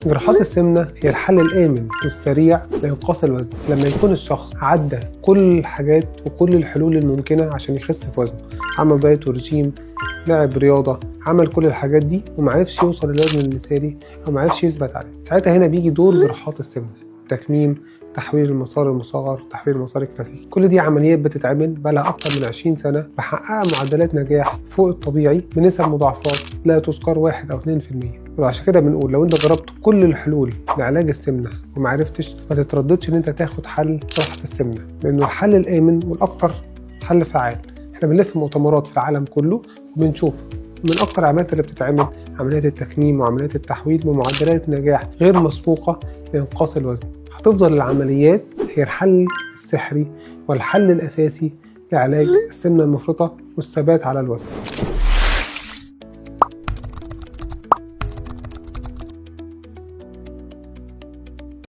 جراحات السمنة هي الحل الآمن والسريع لإنقاص الوزن لما يكون الشخص عدى كل الحاجات وكل الحلول الممكنة عشان يخس في وزنه، عمل دايت ورجيم، لعب رياضة، عمل كل الحاجات دي ومعرفش يوصل للوزن المثالي أو معرفش يثبت عليه. ساعتها هنا بيجي دور جراحات السمنة، تكميم، تحويل المسار المصغر، تحويل المسار الكلاسيكي. كل دي عمليات بتتعمل بقالها أكتر من 20 سنة، محققة معدلات نجاح فوق الطبيعي بنسب مضاعفات لا تذكر 1 أو 2%. وعشان كده بنقول لو انت جربت كل الحلول لعلاج السمنة ومعرفتش، ما تترددش ان انت تاخد حل جراحة السمنة، لأنه الحل الآمن والأكتر حل فعال. احنا بنلف مؤتمرات في العالم كله وبنشوف من أكتر العمليات اللي بتتعمل عمليات التكميم وعمليات التحويل بمعدلات نجاح غير مسبوقة لإنقاص الوزن. هتفضل العمليات هي الحل السحري والحل الأساسي لعلاج السمنة المفرطة والثبات على الوزن.